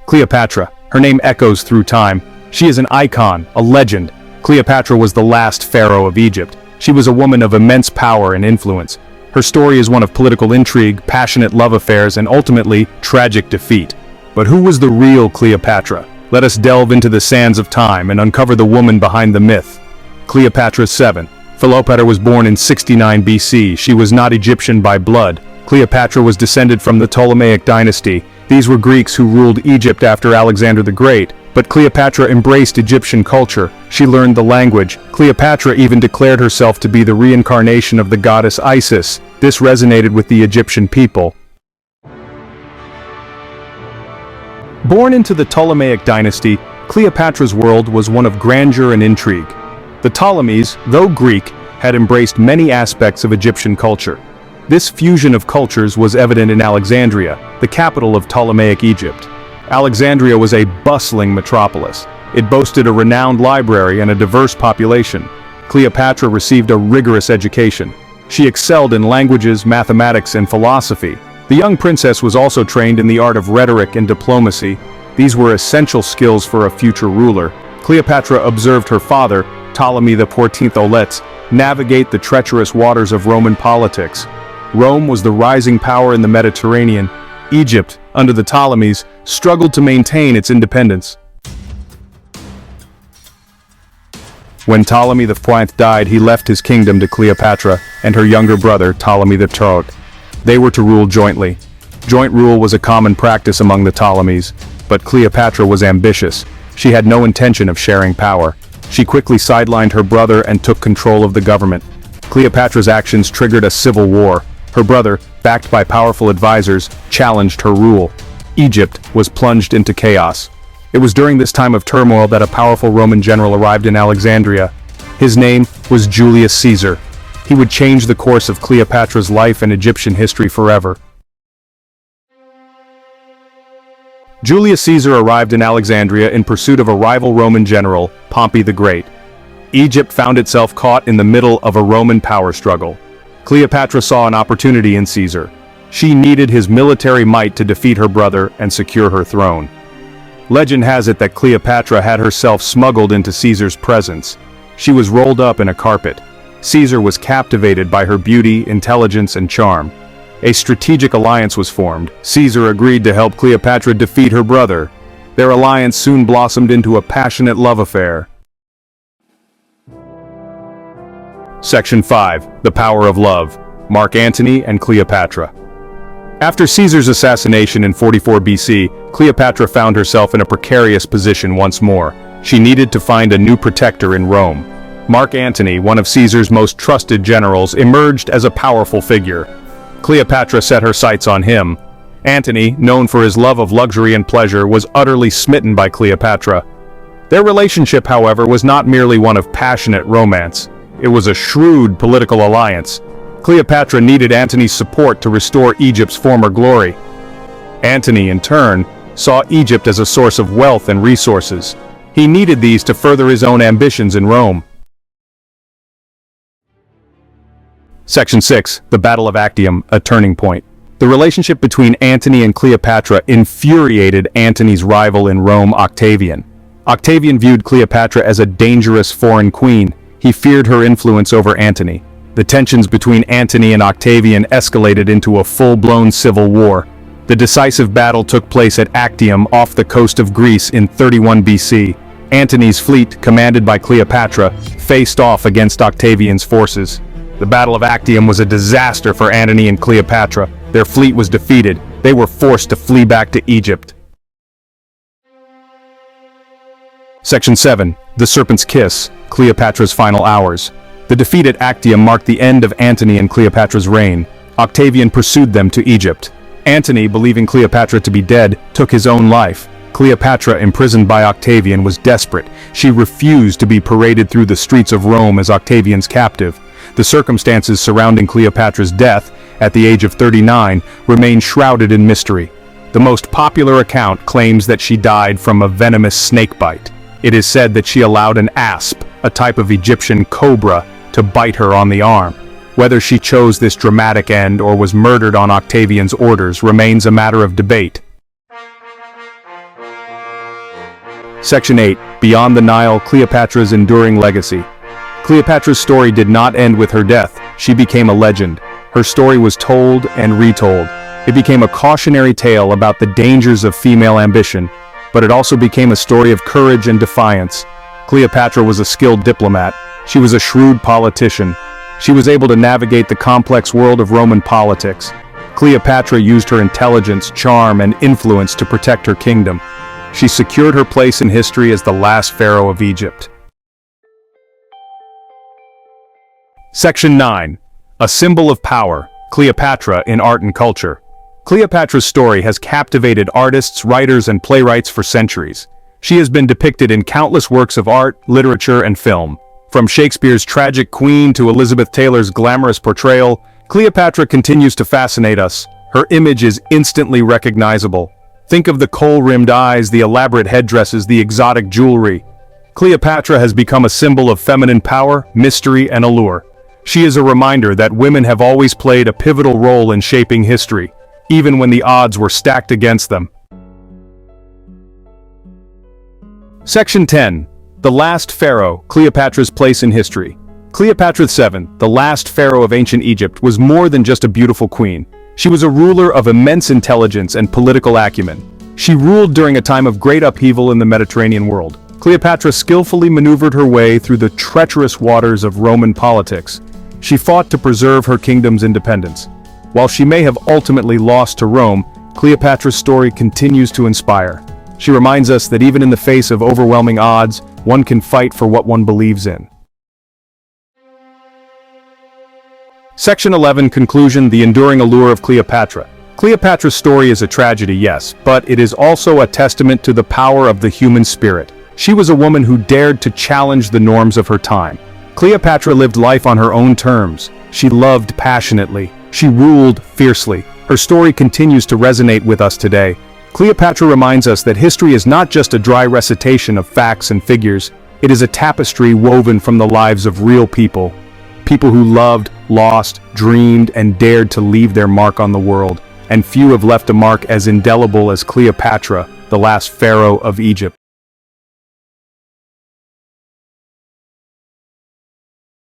Cleopatra. Her name echoes through time. She is an icon, a legend. Cleopatra was the last pharaoh of Egypt. She was a woman of immense power and influence. Her story is one of political intrigue, passionate love affairs, and ultimately, tragic defeat. But who was the real Cleopatra? Let us delve into the sands of time and uncover the woman behind the myth. Cleopatra 7. Cleopatra was born in 69 BC. She was not Egyptian by blood. Cleopatra was descended from the Ptolemaic dynasty. These were Greeks who ruled Egypt after Alexander the Great. But Cleopatra embraced Egyptian culture. She learned the language. Cleopatra even declared herself to be the reincarnation of the goddess Isis. This resonated with the Egyptian people. Born into the Ptolemaic dynasty, Cleopatra's world was one of grandeur and intrigue. The Ptolemies, though Greek, had embraced many aspects of Egyptian culture. This fusion of cultures was evident in Alexandria, the capital of Ptolemaic Egypt. Alexandria was a bustling metropolis. It boasted a renowned library and a diverse population. Cleopatra received a rigorous education. She excelled in languages, mathematics, and philosophy. The young princess was also trained in the art of rhetoric and diplomacy. These were essential skills for a future ruler. Cleopatra observed her father, Ptolemy XIV, navigate the treacherous waters of Roman politics. Rome was the rising power in the Mediterranean. Egypt, under the Ptolemies, struggled to maintain its independence. When Ptolemy XIV died, he left his kingdom to Cleopatra and her younger brother, Ptolemy III. They were to rule jointly. Joint rule was a common practice among the Ptolemies, but Cleopatra was ambitious. She had no intention of sharing power. She quickly sidelined her brother and took control of the government. Cleopatra's actions triggered a civil war. Her brother, backed by powerful advisors, challenged her rule. Egypt was plunged into chaos. It was during this time of turmoil that a powerful Roman general arrived in Alexandria. His name was Julius Caesar. He would change the course of Cleopatra's life and Egyptian history forever. Julius Caesar arrived in Alexandria in pursuit of a rival Roman general, Pompey the Great. Egypt found itself caught in the middle of a Roman power struggle. Cleopatra saw an opportunity in Caesar. She needed his military might to defeat her brother and secure her throne. Legend has it that Cleopatra had herself smuggled into Caesar's presence. She was rolled up in a carpet. Caesar was captivated by her beauty, intelligence, and charm. A strategic alliance was formed. Caesar agreed to help Cleopatra defeat her brother. Their alliance soon blossomed into a passionate love affair. Section 5. The Power of Love. Mark Antony and Cleopatra. After Caesar's assassination in 44 BC, Cleopatra found herself in a precarious position once more. She needed to find a new protector in Rome. Mark Antony, one of Caesar's most trusted generals, emerged as a powerful figure. Cleopatra set her sights on him. Antony, known for his love of luxury and pleasure, was utterly smitten by Cleopatra. Their relationship, however, was not merely one of passionate romance. It was a shrewd political alliance. Cleopatra needed Antony's support to restore Egypt's former glory. Antony, in turn, saw Egypt as a source of wealth and resources. He needed these to further his own ambitions in Rome. Section 6. The Battle of Actium, a turning point. The relationship between Antony and Cleopatra infuriated Antony's rival in Rome, Octavian. Octavian viewed Cleopatra as a dangerous foreign queen. He feared her influence over Antony. The tensions between Antony and Octavian escalated into a full-blown civil war. The decisive battle took place at Actium off the coast of Greece in 31 BC. Antony's fleet, commanded by Cleopatra, faced off against Octavian's forces. The Battle of Actium was a disaster for Antony and Cleopatra. Their fleet was defeated. They were forced to flee back to Egypt. Section 7. The Serpent's Kiss, Cleopatra's Final Hours. The defeat at Actium marked the end of Antony and Cleopatra's reign. Octavian pursued them to Egypt. Antony, believing Cleopatra to be dead, took his own life. Cleopatra, imprisoned by Octavian, was desperate. She refused to be paraded through the streets of Rome as Octavian's captive. The circumstances surrounding Cleopatra's death, at the age of 39, remain shrouded in mystery. The most popular account claims that she died from a venomous snakebite. It is said that she allowed an asp, a type of Egyptian cobra, to bite her on the arm. Whether she chose this dramatic end or was murdered on Octavian's orders remains a matter of debate. Section 8. Beyond the Nile, Cleopatra's enduring legacy. Cleopatra's story did not end with her death. She became a legend. Her story was told and retold. It became a cautionary tale about the dangers of female ambition, but it also became a story of courage and defiance. Cleopatra was a skilled diplomat. She was a shrewd politician. She was able to navigate the complex world of Roman politics. Cleopatra used her intelligence, charm, and influence to protect her kingdom. She secured her place in history as the last pharaoh of Egypt. Section 9. A symbol of power, Cleopatra in art and culture. Cleopatra's story has captivated artists, writers, and playwrights for centuries. She has been depicted in countless works of art, literature, and film. From Shakespeare's tragic queen to Elizabeth Taylor's glamorous portrayal, Cleopatra continues to fascinate us. Her image is instantly recognizable. Think of the kohl-rimmed eyes, the elaborate headdresses, the exotic jewelry. Cleopatra has become a symbol of feminine power, mystery, and allure. She is a reminder that women have always played a pivotal role in shaping history, even when the odds were stacked against them. Section 10. The Last Pharaoh, Cleopatra's place in history. Cleopatra VII, the last pharaoh of ancient Egypt, was more than just a beautiful queen. She was a ruler of immense intelligence and political acumen. She ruled during a time of great upheaval in the Mediterranean world. Cleopatra skillfully maneuvered her way through the treacherous waters of Roman politics. She fought to preserve her kingdom's independence. While she may have ultimately lost to Rome, Cleopatra's story continues to inspire. She reminds us that even in the face of overwhelming odds, one can fight for what one believes in. Section 11. Conclusion. The enduring allure of Cleopatra. Cleopatra's story is a tragedy, yes, but it is also a testament to the power of the human spirit. She was a woman who dared to challenge the norms of her time. Cleopatra lived life on her own terms. She loved passionately. She ruled fiercely. Her story continues to resonate with us today. Cleopatra reminds us that history is not just a dry recitation of facts and figures. It is a tapestry woven from the lives of real people. People who loved, lost, dreamed, and dared to leave their mark on the world. And few have left a mark as indelible as Cleopatra, the last pharaoh of Egypt.